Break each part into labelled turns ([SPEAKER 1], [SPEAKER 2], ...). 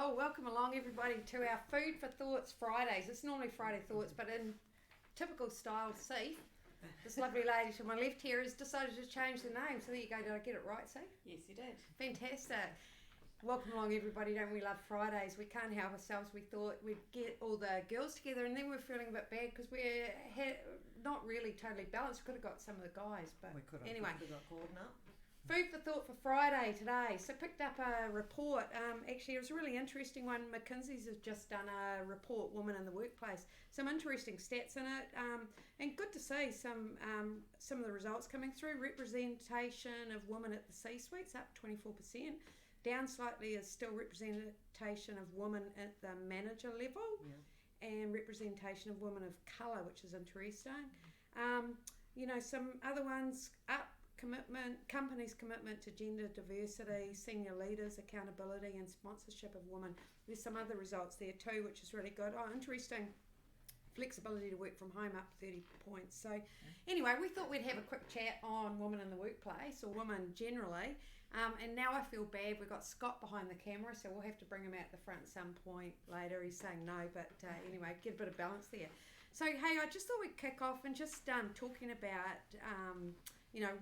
[SPEAKER 1] Cool. Welcome along, everybody, to our Food for Thoughts Fridays. It's normally Friday Thoughts, but in typical style, Seif, this lovely lady to my left here, has decided to change the name. So there you go. Did I get it right, Seif?
[SPEAKER 2] Yes, you did.
[SPEAKER 1] Fantastic. Welcome along, everybody. Don't we love Fridays? We can't help ourselves. We thought we'd get all the girls together, and then we're feeling a bit bad because we're not really totally balanced. We could have got some of the guys, but
[SPEAKER 3] we could have.
[SPEAKER 1] Anyway.
[SPEAKER 3] We could have got Gordon up.
[SPEAKER 1] Food for thought for Friday today. So picked up a report. Actually, it was a really interesting one. McKinsey's has just done a report, Women in the Workplace. Some interesting stats in it, and good to see some of the results coming through. Representation of women at the C-suite's up 24%. Down slightly is still representation of women at the manager level, and representation of women of colour, which is interesting. Some other ones up. Companies' commitment to gender diversity, senior leaders, accountability and sponsorship of women. There's some other results there too, which is really good. Oh, interesting. Flexibility to work from home up 30 points. So anyway, we thought we'd have a quick chat on women in the workplace, or women generally. And now I feel bad. We've got Scott behind the camera, so we'll have to bring him out the front at some point later. He's saying no, but anyway, get a bit of balance there. So hey, I just thought we'd kick off and just talking about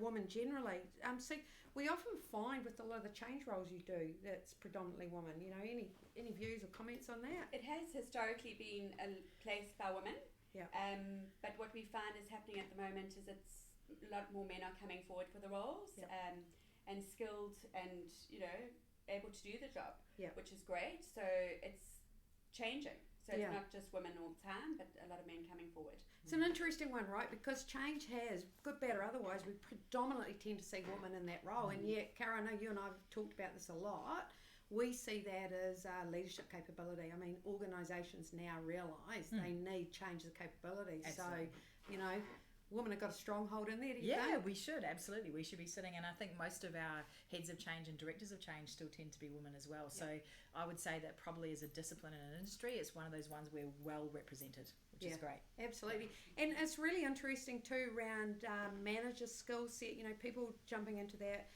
[SPEAKER 1] women generally. So we often find with a lot of the change roles you do that's predominantly women. Any views or comments on that?
[SPEAKER 2] It has historically been a place by women.
[SPEAKER 1] Yeah.
[SPEAKER 2] But what we find is happening at the moment is it's a lot more men are coming forward for the roles.
[SPEAKER 1] Yeah.
[SPEAKER 2] And skilled and able to do the job.
[SPEAKER 1] Yeah.
[SPEAKER 2] Which is great. So it's changing. So it's
[SPEAKER 1] Yeah.
[SPEAKER 2] not just women all the time, but a lot of men coming forward.
[SPEAKER 1] It's an interesting one, right? Because change has, good, bad or otherwise, we predominantly tend to see women in that role. And yet, Cara, I know you and I have talked about this a lot. We see that as leadership capability. I mean, organisations now realise they need change of capabilities.
[SPEAKER 3] Absolutely.
[SPEAKER 1] So, women have got a stronghold in there, do you
[SPEAKER 4] Yeah,
[SPEAKER 1] think?
[SPEAKER 4] we should, absolutely. We should be sitting, and I think most of our heads of change and directors of change still tend to be women as well. So I would say that probably as a discipline in an industry, it's one of those ones we're well represented, which is great.
[SPEAKER 1] Absolutely. And it's really interesting too around manager skill set, people jumping into that,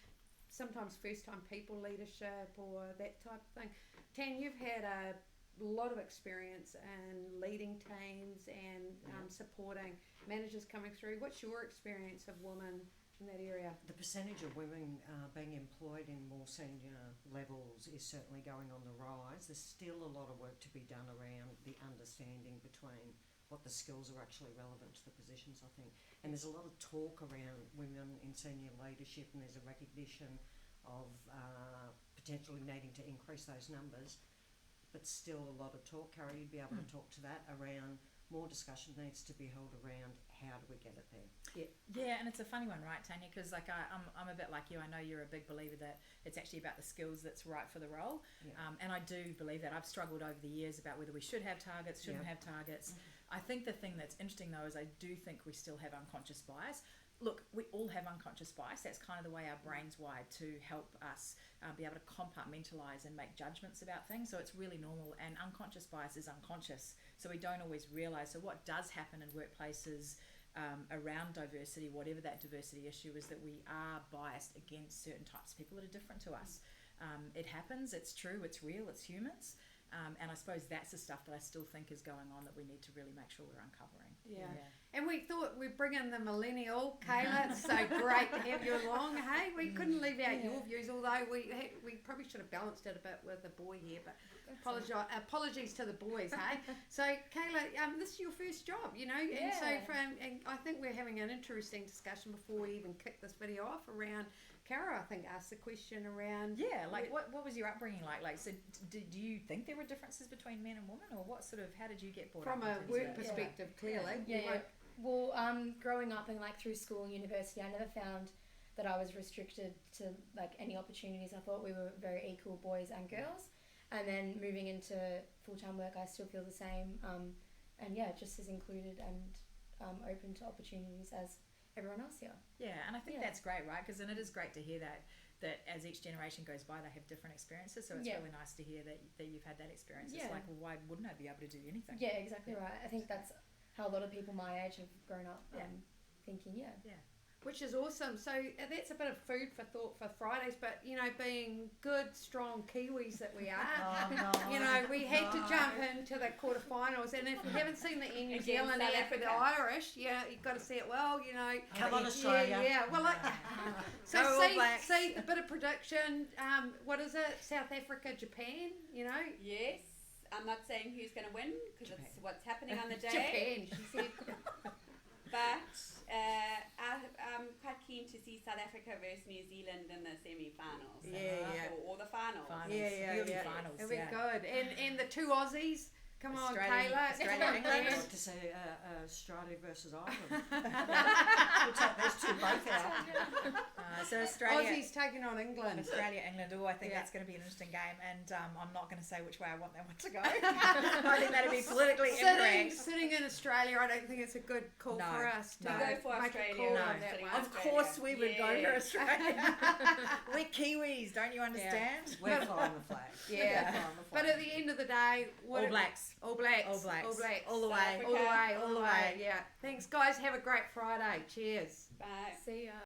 [SPEAKER 1] sometimes first time people leadership or that type of thing. Tan, you've had a lot of experience in leading teams and supporting managers coming through. What's your experience of women in that area?
[SPEAKER 3] The percentage of women being employed in more senior levels is certainly going on the rise. There's still a lot of work to be done around the understanding between what the skills are actually relevant to the positions, I think. And there's a lot of talk around women in senior leadership, and there's a recognition of potentially needing to increase those numbers. But still a lot of talk. Cara, you'd be able to talk to that around more discussion needs to be held around how do we get it there.
[SPEAKER 4] Yeah, and it's a funny one, right, Tanya? Because I'm a bit like you. I know you're a big believer that it's actually about the skills that's right for the role.
[SPEAKER 3] Yeah.
[SPEAKER 4] And I do believe that. I've struggled over the years about whether we should have targets, shouldn't have targets. I think the thing that's interesting though is I do think we still have unconscious bias. Look, we all have unconscious bias. That's kind of the way our brain's wired to help us be able to compartmentalise and make judgments about things. So it's really normal, and unconscious bias is unconscious. So we don't always realise. So what does happen in workplaces around diversity, whatever that diversity issue is, that we are biased against certain types of people that are different to us. It happens, it's true, it's real, it's humans. And I suppose that's the stuff that I still think is going on that we need to really make sure we're uncovering.
[SPEAKER 1] Yeah. And we thought we'd bring in the millennial, Kayla. It's so great to have you along. Hey, we couldn't leave out your views, although we probably should have balanced it a bit with the boy here, but apologies to the boys, hey? So, Kayla, this is your first job, and so and I think we're having an interesting discussion before we even kick this video off around, Cara, I think, asked the question around...
[SPEAKER 4] Yeah, what was your upbringing like? So do you think there were differences between men and women, or how did you get brought up?
[SPEAKER 1] From a work perspective, clearly.
[SPEAKER 5] Yeah. Well, growing up and through school and university, I never found that I was restricted to any opportunities. I thought we were very equal, boys and girls. And then moving into full-time work, I still feel the same. And just as included and open to opportunities as everyone else here.
[SPEAKER 4] Yeah, and I think that's great, right? Because then it is great to hear that as each generation goes by, they have different experiences. So it's really nice to hear that you've had that experience. It's like, well, why wouldn't I be able to do anything?
[SPEAKER 5] Yeah, exactly right. I think that's how a lot of people my age have grown up thinking,
[SPEAKER 4] Yeah.
[SPEAKER 1] which is awesome. So that's a bit of food for thought for Fridays. But being good, strong Kiwis that we are, we had to jump into the quarterfinals. And if you haven't seen the Air New
[SPEAKER 2] Against
[SPEAKER 1] Zealand
[SPEAKER 2] South
[SPEAKER 1] ad for the
[SPEAKER 2] Africa.
[SPEAKER 1] Irish, you've got to see it well.
[SPEAKER 3] Come on, Australia.
[SPEAKER 1] Yeah. Well, so
[SPEAKER 4] Go All Blacks.
[SPEAKER 1] see the bit of prediction. What is it? South Africa, Japan.
[SPEAKER 2] Yes. I'm not saying who's going to win because it's what's happening on the day.
[SPEAKER 1] Japan. She said.
[SPEAKER 2] But I'm quite keen to see South Africa versus New Zealand in the semi-finals. Or the finals.
[SPEAKER 4] It'll be finals.
[SPEAKER 1] It'll be good. And the two Aussies. Come on, Taylor.
[SPEAKER 4] Australia,
[SPEAKER 3] I'd
[SPEAKER 4] England.
[SPEAKER 3] like to say Australia versus Ireland. We'll take those two both out.
[SPEAKER 4] So Australia.
[SPEAKER 1] Aussies taking on England.
[SPEAKER 4] Australia, England. Oh, I think
[SPEAKER 1] Yeah.
[SPEAKER 4] that's going to be an interesting game, and I'm not going to say which way I want that one to go. I think that'd be politically incorrect.
[SPEAKER 1] Sitting in Australia, I don't think it's a good call
[SPEAKER 4] No,
[SPEAKER 1] for us to
[SPEAKER 4] no.
[SPEAKER 2] Go for
[SPEAKER 1] make a
[SPEAKER 2] Australia.
[SPEAKER 1] call
[SPEAKER 2] No.
[SPEAKER 1] on that
[SPEAKER 2] Sitting
[SPEAKER 1] one.
[SPEAKER 2] on
[SPEAKER 4] Of course, we would go
[SPEAKER 2] Yeah.
[SPEAKER 4] for Australia. We're Kiwis, don't you understand?
[SPEAKER 3] We're flying the flag.
[SPEAKER 1] Yeah.
[SPEAKER 3] Flying the
[SPEAKER 1] But
[SPEAKER 3] flag.
[SPEAKER 1] at the end of the day,
[SPEAKER 4] All Blacks.
[SPEAKER 1] All Blacks.
[SPEAKER 4] All Blacks.
[SPEAKER 1] All Blacks.
[SPEAKER 4] All the
[SPEAKER 2] South
[SPEAKER 4] way.
[SPEAKER 2] Africa.
[SPEAKER 1] All the way.
[SPEAKER 4] All the way.
[SPEAKER 1] Yeah. Thanks, guys. Have a great Friday. Cheers.
[SPEAKER 2] Bye.
[SPEAKER 5] See ya.